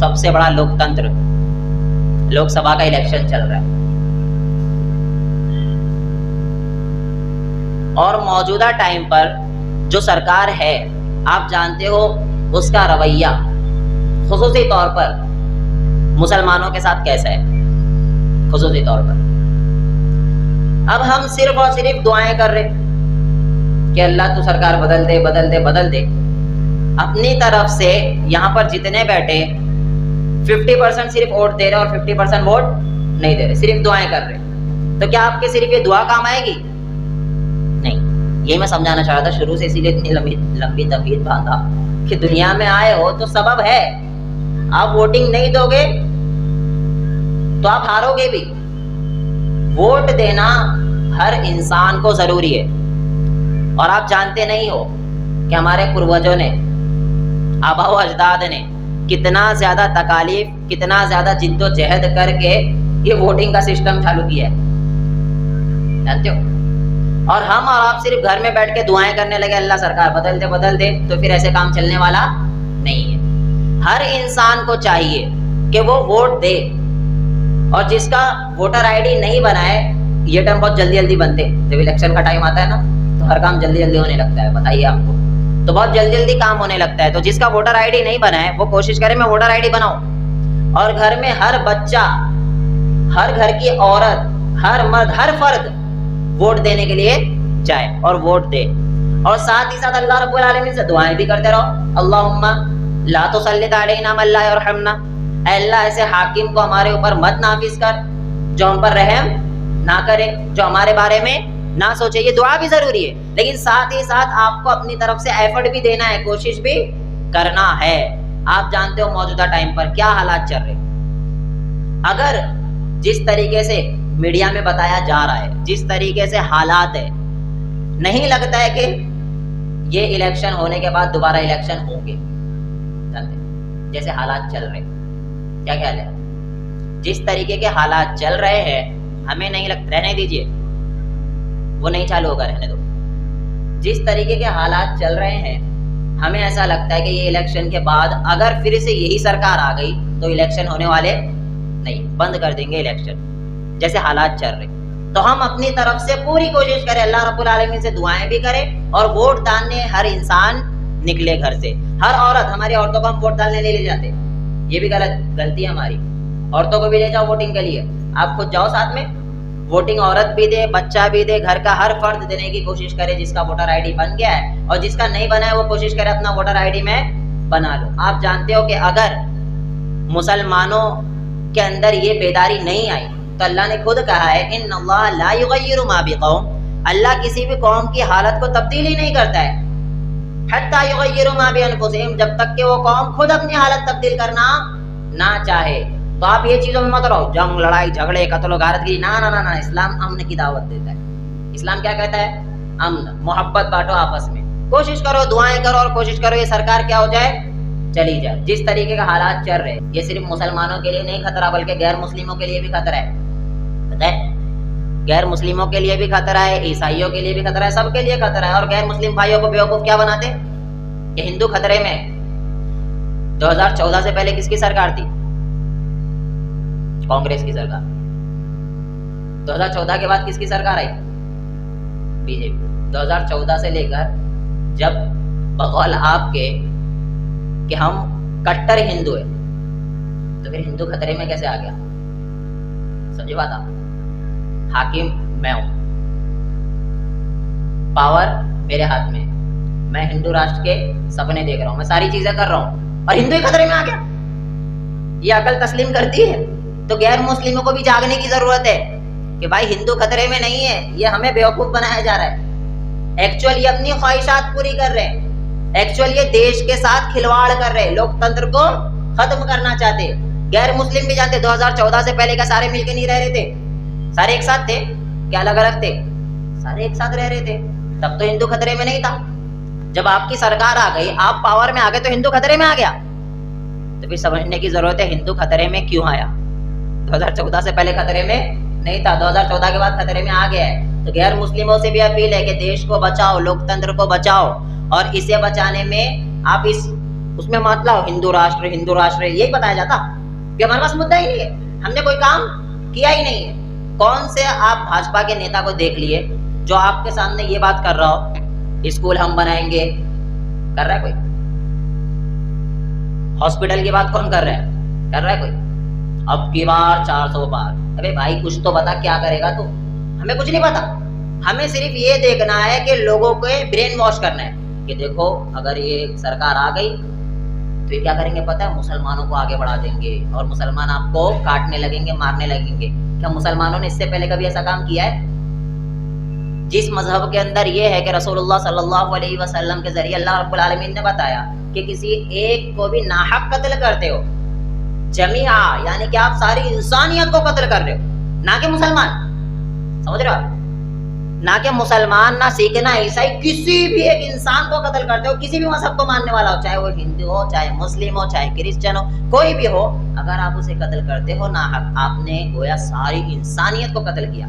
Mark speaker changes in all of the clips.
Speaker 1: सबसे बड़ा लोकतंत्र, लोकसभा का इलेक्शन चल रहा है और मौजूदा टाइम पर जो सरकार है, आप जानते हो उसका रवैया खुसूसी तौर पर मुसलमानों के साथ कैसा है। खुसूसी तौर पर अब हम सिर्फ और सिर्फ दुआएं कर रहे कि अल्लाह तू सरकार बदल दे बदल दे बदल दे। अपनी तरफ से यहाँ पर जितने बैठे 50% सिर्फ वोट दे रहे और 50% वोट नहीं दे रहे, सिर्फ दुआएं कर रहे। तो क्या आपके सिर्फ ये दुआ काम आएगी? नहीं। यही मैं समझाना चाह रहा था शुरू से, इसीलिए इतनी लंबी तबीयत बांधा कि दुनिया में आए हो तो सबब है। आप वोटिंग नहीं दोगे तो आप हारोगे भी। वोट देना हर इंसान को जरूरी है। और आप जानते नहीं हो कि हमारे पूर्वजों ने, आबा व अजदाद ने कितना ज्यादा तकालीफ, कितना ज्यादा जिद्दोजहद करके ये वोटिंग का सिस्टम चालू किया है, जानते हो। और हम और आप सिर्फ घर में बैठ के दुआएं करने लगे अल्लाह सरकार बदल दे, तो फिर ऐसे काम चलने वाला नहीं है। हर इंसान को चाहिए कि वो वोट दे, और जिसका वोटर आईडी नहीं बनाए, ये टाइम बहुत जल्दी जल्दी बनते, जब इलेक्शन का टाइम आता है ना तो हर काम जल्दी जल्दी होने लगता है, बताइए आपको, तो बहुत जल्दी जल्दी काम होने लगता है। तो जिसका वोटर आईडी नहीं बना है वो कोशिश करे मैं वोटर आईडी बनाऊं, और घर में हर बच्चा, हर घर की औरत, हर मर्द, हर फर्द वोट देने के लिए जाए और वोट दे। और साथ ही साथ अल्लाह रब्बुल आलमीन से दुआएं भी करते रहो, अल्लाहुम्मा ला तुसल्लित अलैना मन ला यरहमना, अल्लाह ऐसे हाकिम को हमारे ऊपर मत नाफिज कर जो हम पर रहम ना करे, जो हमारे बारे में ना सोचे। ये दुआ भी जरूरी है, लेकिन साथ ही साथ आपको अपनी तरफ से एफर्ट भी देना है, कोशिश भी करना है। आप जानते हो मौजूदा टाइम पर क्या हालात चल रहे। अगर जिस तरीके से मीडिया में बताया जा रहा है, जिस तरीके से हालात है, नहीं लगता है कि ये इलेक्शन होने के बाद दोबारा इलेक्शन होंगे। जानते जैसे हालात चल रहे, क्या ख्याल है? जिस तरीके के हालात चल रहे हैं, हमें नहीं लगता, रहने दीजिए, वो नहीं चालू होगा, रहने दो। जिस तरीके के हालात चल रहे हैं, हमें ऐसा लगता है कि ये इलेक्शन के बाद अगर फिर से यही सरकार आ गई तो इलेक्शन होने वाले नहीं, बंद कर देंगे इलेक्शन, जैसे हालात चल रहे। तो हम अपनी तरफ से पूरी कोशिश करें, अल्लाह रब्बुल आलमीन से दुआएं भी करें, और वोट डालने हर इंसान निकले घर से। हर औरत, हमारी औरतों को हम वोट डालने नहीं ले जाते, ये भी गलती है हमारी। औरतों को भी ले जाओ वोटिंग के लिए, आप खुद जाओ साथ में, वोटिंग औरत भी दे, बच्चा भी दे, घर का हर फर्द देने की कोशिश करे जिसका वोटर आईडी बन गया है, और जिसका नहीं बना है वो कोशिश करे अपना वोटर आईडी में बना लो। आप जानते हो कि अगर मुसलमानों के अंदर ये बेदारी नहीं आई तो अल्लाह ने खुद कहा है इन्नल्लाह ला युगय्यिरु मा बिकौम, अल्लाह किसी भी कौम की हालत को तब्दील ही नहीं करता है, हत्ता युगय्यिरु मा बिअनफुसिहिम, जब तक कि वो कौम खुद अपनी हालत तब्दील करना ना चाहे। तो आप ये चीजों में मत रहो, जंग, लड़ाई, झगड़े, कत्ल, गारतगिरी, ना ना ना ना। इस्लाम अमन की दावत देता है। इस्लाम क्या कहता है? अमन, मोहब्बत बांटो आपस में, कोशिश करो, दुआएं करो, और कोशिश करो ये सरकार क्या हो जाए, चली जाए। जिस तरीके का हालात चल रहे, ये सिर्फ मुसलमानों के लिए नहीं खतरा, बल्कि गैर मुस्लिमों के लिए भी खतरा है, पता है? गैर मुस्लिमों के लिए भी खतरा है, ईसाइयों के लिए भी खतरा है, सबके लिए खतरा है। और गैर मुस्लिम भाइयों को बेवकूफ क्या बनाते कि हिंदू खतरे में। 2014 से पहले किसकी सरकार थी? कांग्रेस की सरकार। 2014 के बाद किसकी सरकार आई? बीजेपी। 2014 से लेकर जब बकौल आपके कि हम कट्टर हिंदू है, तो फिर हिंदू खतरे में कैसे आ गया? समझे बात आप? हाकिम मैं हूं, पावर मेरे हाथ में, मैं हिंदू राष्ट्र के सपने देख रहा हूं, मैं सारी चीजें कर रहा हूं, और हिंदू ही खतरे में आ गया। ये अकल तस्लीम करती है? तो गैर मुस्लिमों को भी जागने की जरूरत है कि भाई हिंदू खतरे में नहीं है, ये हमें बेवकूफ बनाया जा रहा है। एक्चुअल ये अपनी ख्वाहिशात पूरी कर रहे हैं, एक्चुअल ये देश के साथ खिलवाड़ कर रहे हैं, लोकतंत्र को खत्म करना चाहते। गैर मुस्लिम भी जानते 2014 से पहले का सारे मिलके नहीं रह रहे थे, सारे एक साथ थे, क्या अलग अलग थे? सारे एक साथ रह रहे थे। तब तो हिंदू खतरे में नहीं था। जब आपकी सरकार आ गई, आप पावर में आ गए, तो हिंदू खतरे में आ गया। तो फिर समझने की जरूरत है हिंदू खतरे में क्यों आया। 2014 से पहले खतरे में नहीं था, 2014 के बाद खतरे में आ गया है। तो गैर मुस्लिमों से भी अपील है कि देश को बचाओ, लोकतंत्र को बचाओ, और इसे बचाने में आप इस उसमें मतलब हिंदू राष्ट्र यही बताया जाता कि हमारे पास मुद्दा ही नहीं है, हमने कोई काम किया ही नहीं है। कौन से आप भाजपा के नेता को देख लिए जो आपके सामने ये बात कर रहा हो, स्कूल हम बनाएंगे, कर रहा है कोई? हॉस्पिटल की बात कौन कर रहा है? कर रहा है कोई? अब की बार 400 पार। अबे भाई कुछ तो बता, क्या करेगा तू? हमें कुछ नहीं पता, हमें सिर्फ ये देखना है कि लोगों को ब्रेन वॉश करना है कि देखो अगर ये सरकार आ गई तो ये क्या करेंगे पता है, मुसलमानों को आगे बढ़ा देंगे और मुसलमान आपको काटने लगेंगे, मारने लगेंगे। क्या मुसलमानों ने इससे पहले कभी ऐसा काम किया है? जिस मजहब के अंदर ये है कि रसूलुल्लाह सल्लल्लाहु अलैहि वसल्लम के जरिए अल्लाह रब्बुल आलमीन ने बताया कि किसी एक को भी नाहक कत्ल करते हो, जमीआ यानी कि आप सारी इंसानियत को कत्ल कर रहे हो, ना कि मुसलमान, समझ रहे हो? ना कि मुसलमान, ना सिख, ना ईसाई, किसी भी एक इंसान को कत्ल करते हो, किसी भी मजहब को मानने वाला हो, चाहे वो हिंदू हो, चाहे मुस्लिम हो, चाहे क्रिश्चियन हो, कोई भी हो, अगर आप उसे कत्ल करते हो नाहक, आपने गोया सारी इंसानियत को कत्ल किया।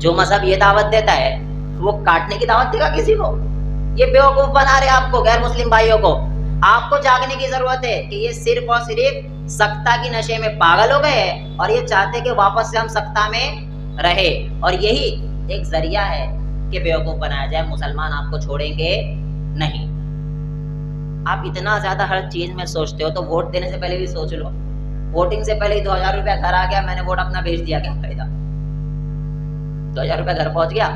Speaker 1: जो मजहब ये दावत देता है वो काटने की दावत देगा किसी को? ये बेवकूफ बना रहे आपको, गैर मुस्लिम भाइयों को। आपको जागने की जरूरत है कि ये सिर्फ और सिर्फ सख्ता की नशे में पागल हो गए हैं और ये चाहते कि वापस से हम सख्ता में रहे, और यही एक जरिया है कि बेवकूफ बनाया जाए। मुसलमान आपको छोड़ेंगे नहीं। आप इतना ज्यादा हर चीज में सोचते हो तो वोट देने से पहले भी सोच लो। वोटिंग से पहले ही 2000 रुपया घर आ गया, मैंने वोट अपना भेज दिया, क्या फायदा? 2000 रुपया घर पहुंच गया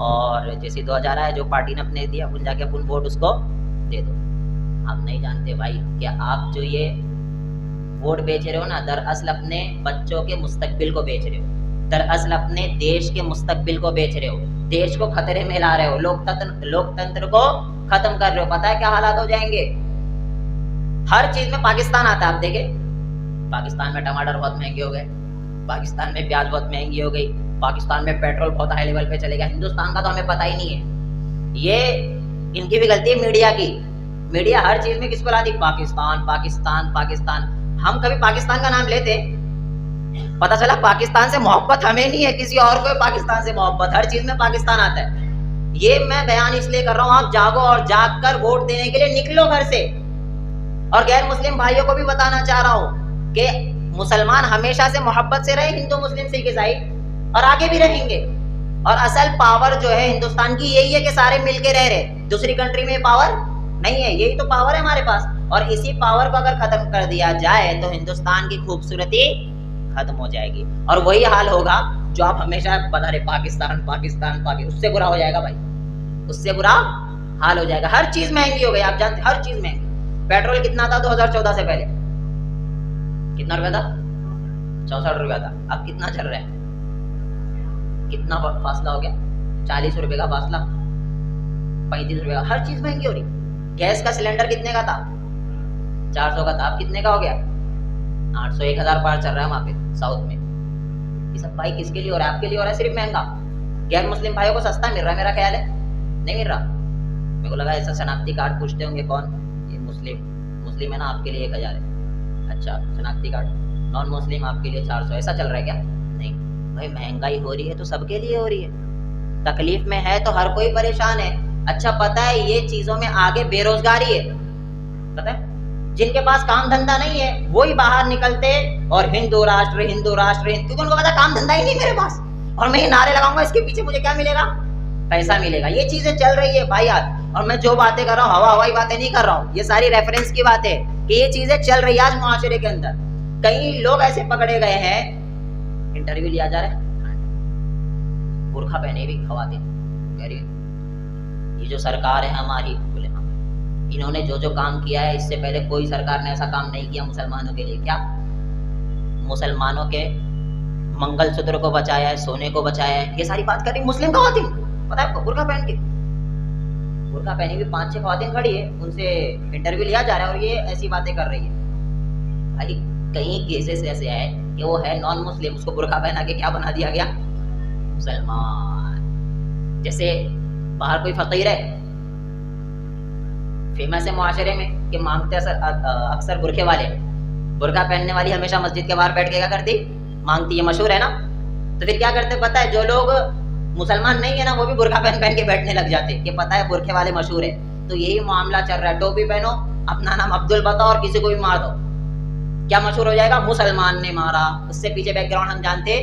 Speaker 1: और जैसे 2000 आया जो पार्टी ने अपने दिया अपन जाके अपन वोट उसको दे दो। आप नहीं जानते भाई कि आप जो ये वोट बेच रहे हो ना, दरअसल अपने बच्चों के मुस्तकबिल को बेच रहे हो, दरअसल अपने देश के मुस्तकबिल को बेच रहे हो, देश को खतरे में ला रहे हो, लोकतंत्र को खत्म कर रहे हो। पता है क्या हालात हो जाएंगे? हर चीज में पाकिस्तान आता है। आप देखे पाकिस्तान में टमाटर बहुत महंगे हो गए, पाकिस्तान में प्याज बहुत महंगी हो गई, पाकिस्तान में पेट्रोल बहुत हाई लेवल पे चलेगा। हिंदुस्तान का तो हमें पता ही नहीं है। ये इनकी भी गलती है मीडिया की। मीडिया हर चीज में किसको ला दी? पाकिस्तान पाकिस्तान पाकिस्तान। हम कभी पाकिस्तान का नाम लेते, पता चला पाकिस्तान से मोहब्बत हमें नहीं है, किसी और को पाकिस्तान से मोहब्बत। हर चीज में पाकिस्तान आता है। ये मैं बयान इसलिए कर रहा हूँ, आप जागो और जाग कर वोट देने के लिए निकलो घर से। और गैर मुस्लिम भाइयों को भी बताना चाह रहा हूँ कि मुसलमान हमेशा से मोहब्बत से रहे, हिंदू मुस्लिम सिख ईसाई, और आगे भी रहेंगे। और असल पावर जो है हिंदुस्तान की यही है कि सारे मिलके रह रहे, दूसरी कंट्री में पावर नहीं है, यही तो पावर है हमारे पास। और इसी पावर को अगर खत्म कर दिया जाए तो हिंदुस्तान की खूबसूरती खत्म हो जाएगी। और वही हाल होगा जो आप हमेशा बता रहे, पाकिस्तान पाकिस्तान पाकिस्तान। उससे बुरा हो जाएगा भाई, उससे बुरा हाल हो जाएगा। हर चीज महंगी हो गई, आप जानते, हर चीज महंगी। पेट्रोल कितना था 2014 से पहले? कितना रुपया था? 64 रुपया था। अब कितना चल रहा है? कितना फासला हो गया? 40 रुपए का फासला, 35 रुपए का। हर चीज महंगी हो रही। गैस का सिलेंडर कितने का था? 400 का था, अब कितने का हो गया? 800, 1000 पार चल रहा है वहां पे साउथ में। ये सब भाई किसके लिए हो रहा है? आपके लिए हो रहा है सिर्फ महंगा। गैर मुस्लिम भाइयों को सस्ता मिल रहा है, मेरा ख्याल है नहीं मिल रहा। मेरे को लगा ऐसा शनाख्ती कार्ड पूछते होंगे, कौन ये मुस्लिम है ना, आपके लिए 1000 है। अच्छा, शनाख्ती कार्ड। नॉन मुस्लिम आपके लिए 400, ऐसा चल रहा है क्या? नहीं भाई, महंगाई हो रही है तो सबके लिए हो रही है। तकलीफ में है तो हर कोई परेशान है। अच्छा पता है ये चीजों में आगे बेरोजगारी है, पता है? जिनके पास काम धंधा नहीं है वही बाहर निकलते और हिंदू राष्ट्र हिंदू राष्ट्र, क्योंकि उनको पता काम धंधा ही नहीं मेरे पास, और मैं ये नारे लगाऊंगा इसके पीछे मुझे क्या मिलेगा? पैसा मिलेगा। ये चीजें चल रही है भाई आज। और मैं जो बातें कर रहा हूँ हवाई बातें नहीं कर रहा हूँ, ये सारी रेफरेंस की बातें है कि ये चीजें चल रही है आज मुआशरे के अंदर। कई लोग ऐसे पकड़े गए हैं, इंटरव्यू लिया जा रहा है, बुर्खा पहने भी खवातीन, ये जो सरकार है हमारी, बोले हाँ, इन्होंने जो जो काम किया है इससे पहले कोई सरकार ने ऐसा काम नहीं किया मुसलमानों के लिए। क्या? मुसलमानों के मंगलसूत्र को बचाया है, सोने को बचाया है, ये सारी बात कर रही मुस्लिम खवातीन। पता है आपको? बुर्खा पहन के, बुर्खा पहनी भी 5-6 खवातीन खड़ी है, उनसे इंटरव्यू लिया जा रहा है और ये ऐसी बातें कर रही है। भाई कई केसेस ऐसे आए कि वो है नॉन मुस्लिम, उसको बुर्खा पहना के क्या बना दिया गया? मुसलमान। जैसे बाहर कोई फकीर है, फेमस है मुआशरे में कि मांगते अक्सर बुरखे वाले, बुरखा पहनने वाली हमेशा मस्जिद के बाहर बैठ के क्या करती? मांगती है, मशहूर है ना। तो फिर क्या करते पता है? जो लोग मुसलमान नहीं है ना वो भी बुरखा पहन के बैठने लग जाते कि पता है बुरखे वाले मशहूर है। तो यही मामला चल रहा है। टोपी पहनो अपना नाम अब्दुल बताओ और किसी को भी मार दो, क्या मशहूर हो जाएगा? मुसलमान ने मारा। उससे पीछे बैकग्राउंड हम जानते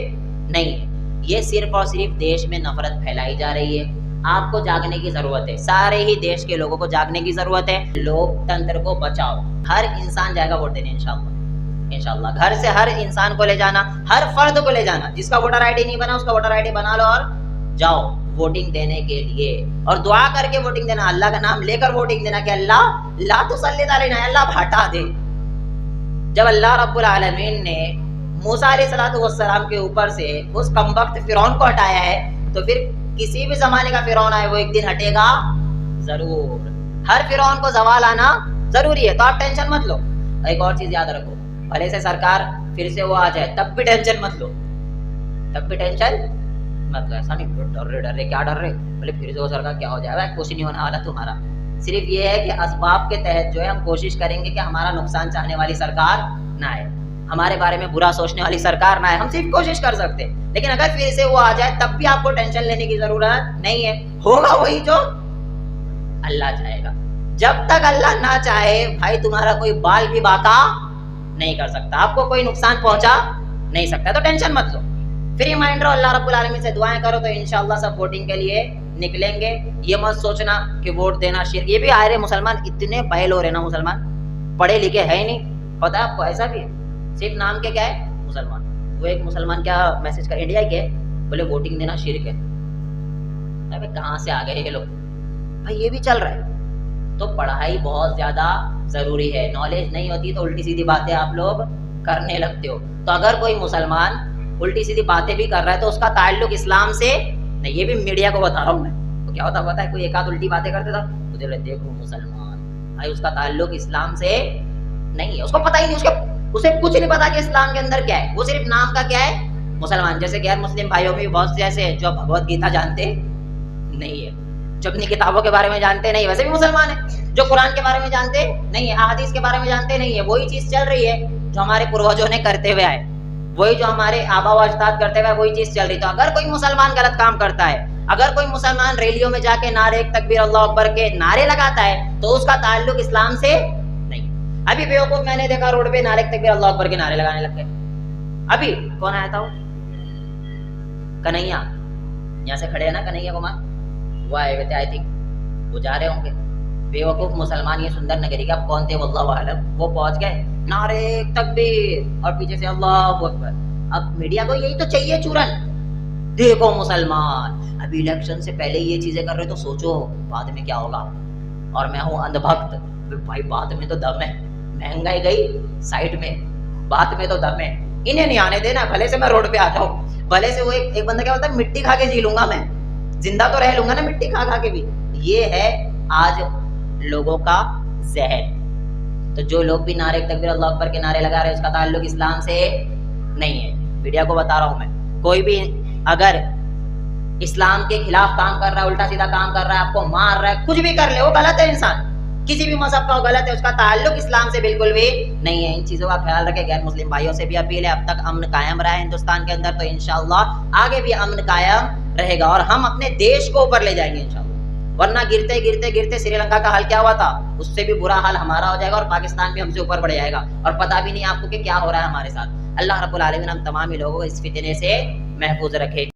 Speaker 1: नहीं है। ये सिर्फ और सिर्फ देश में नफरत फैलाई जा रही है। आपको जागने की जरूरत है, सारे ही देश के लोगों को जागने की जरूरत है। लोकतंत्र को बचाओ। हर इंसान जाएगा वोट देने इंशाल्लाह, इंशाल्लाह। घर से हर इंसान को ले जाना, हर फर्द को ले जाना। जिसका वोटर आईडी नहीं बना उसका वोटर आईडी बना लो और जाओ वोटिंग देने के लिए, और दुआ करके वोटिंग देना, अल्लाह का नाम लेकर वोटिंग देना कि अल्लाह ला तुसल्लित अलैना, अल्लाह हटा दे। जब अल्लाह रब्बुल आलमीन ने मूसा अलैहिस्सलाम के ऊपर से उस कमबख्त फिरौन को हटाया है, तो फिर किसी भी जमाने का फिरौन आए वो एक दिन हटेगा जरूर। हर फिरौन को जवाल आना जरूरी है, तो आप टेंशन मत लो। एक और चीज याद रखो, भले से सरकार फिर से वो आ जाए तब भी टेंशन मत लो, तब भी टेंशन मत लो। ऐसा नहीं डर रहे क्या डर रहे, बोले फिर से वो सरकार क्या हो जाएगा, कुछ नहीं होने वाला तुम्हारा। सिर्फ ये है कि असबाब के तहत जो है हम कोशिश करेंगे कि हमारा नुकसान चाहने वाली सरकार ना आए, हमारे बारे में बुरा सोचने वाली सरकार ना आए। हम सिर्फ कोशिश कर सकते हैं, लेकिन अगर फिर से वो आ जाए तब भी आपको टेंशन लेने की जरूरत नहीं है। होगा वही जो अल्लाह चाहेगा। जब तक अल्लाह ना चाहे भाई तुम्हारा कोई बाल भी बाका नहीं कर सकता, आपको कोई नुकसान पहुंचा नहीं सकता, तो टेंशन मत लो। फ्री माइंड रहो, अल्लाह रब्बुल आलमीन से दुआएं करो, तो इंशाअल्लाह सब वोटिंग के लिए निकलेंगे। ये मत सोचना कि वोट देना शिर्क। ये भी आ रहे मुसलमान इतने बैल हो रहे ना, मुसलमान पढ़े लिखे है ही नहीं, पता है आपको? ऐसा भी है, सिर्फ नाम के क्या है मुसलमान। वो एक मुसलमान क्या मैसेज कर, इंडिया के, बोले वोटिंग देना शिर्क है। अबे कहाँ से आ गए ये लोग भाई, ये भी चल रहा है। तो पढ़ाई बहुत ज्यादा जरूरी है। नॉलेज नहीं होती तो उल्टी सीधी बातें आप लोग करने लगते हो। तो अगर कोई मुसलमान उल्टी सीधी बातें भी कर रहा है तो उसका ताल्लुक इस्लाम से नहीं। ये भी मीडिया को बता रहा हूँ मैं, तो क्या होता पता है, कोई एक आध उल्टी बातें करते था, मुझे देखो मुसलमान भाई, उसका ताल्लुक इस्लाम से नहीं है, उसको पता ही नहीं, उसे कुछ नहीं पता कि इस्लाम के अंदर क्या है। वो सिर्फ नाम का क्या है मुसलमान। जैसे गैर मुस्लिम भाइयों में भी बहुत से ऐसे हैं जो भगवत गीता जानते नहीं है, जो अपनी किताबों के बारे में जानते नहीं, वैसे भी मुसलमान है। जो कुरान के बारे में जानते नहीं है, अहादीस के बारे में जानते नहीं है, वही चीज चल रही है जो हमारे पूर्वजों ने करते हुए आए, वही जो हमारे आबा व अजदाद करते हुए वही चीज चल रही। तो अगर कोई मुसलमान गलत काम करता है, अगर कोई मुसलमान रैलियों में जाके नारे तकबीर अल्लाह अकबर के नारे लगाता है, तो उसका ताल्लुक इस्लाम से नहीं। अभी बेवकूफ मैंने देखा रोड पे नारे तकबीर अल्लाह अकबर के नारे लगाने लग गए। अभी कौन आया था वो? कन्हैया, यहाँ से खड़े है ना कन्हैया कुमार, वो आए हुए थे आई थिंक, वो जा रहे होंगे। बेवकूफ मुसलमान ये सुंदर नगरी के, अब कौन थे वल्लाहु आलम, वो पहुंच गए नारे तकबीर और पीछे से अल्लाहु अकबर। अब मीडिया को यही तो चाहिए चूरन, देखो मुसलमान अभी इलेक्शन से पहले ये चीजें कर रहे, तो सोचो बाद में क्या होगा। और मैं हूँ अंधभक्त भाई, बात में तो दम है, महंगाई गई साइड में, बात में तो दम है। इन्हें नहीं आने देना, भले से मैं रोड पे आ जाऊं, भले से वो एक बंदा क्या बोलता है, मिट्टी खा के जी लूंगा, मैं जिंदा तो रह लूंगा ना मिट्टी खा खा के भी। ये है आज लोगों का जहन। तो जो लोग भी नारे तकबीर अल्लाह अकबर के नारे लगा रहे हैं, उसका ताल्लुक इस्लाम से नहीं है। मीडिया को बता रहा हूं मैं, कोई भी अगर इस्लाम के खिलाफ काम कर रहा है, उल्टा सीधा काम कर रहा है, आपको मार रहा है, कुछ भी कर ले, वो गलत है। इंसान किसी भी मजहब का गलत है, उसका ताल्लुक इस्लाम से बिल्कुल भी नहीं है। इन चीजों का ख्याल रखें। गैर मुस्लिम भाइयों से भी अपील है, अब तक अमन कायम रहा है हिंदुस्तान के अंदर, तो इंशाअल्लाह आगे भी अमन कायम रहेगा और हम अपने देश को ऊपर ले जाएंगे इंशाअल्लाह। वरना गिरते गिरते गिरते श्रीलंका का हाल क्या हुआ था, उससे भी बुरा हाल हमारा हो जाएगा और पाकिस्तान भी हमसे ऊपर बढ़ जाएगा और पता भी नहीं आपको कि क्या हो रहा है हमारे साथ। अल्लाह रब्बुल आलमीन हम तमाम ही लोगों को इस फितने से महफूज रखे।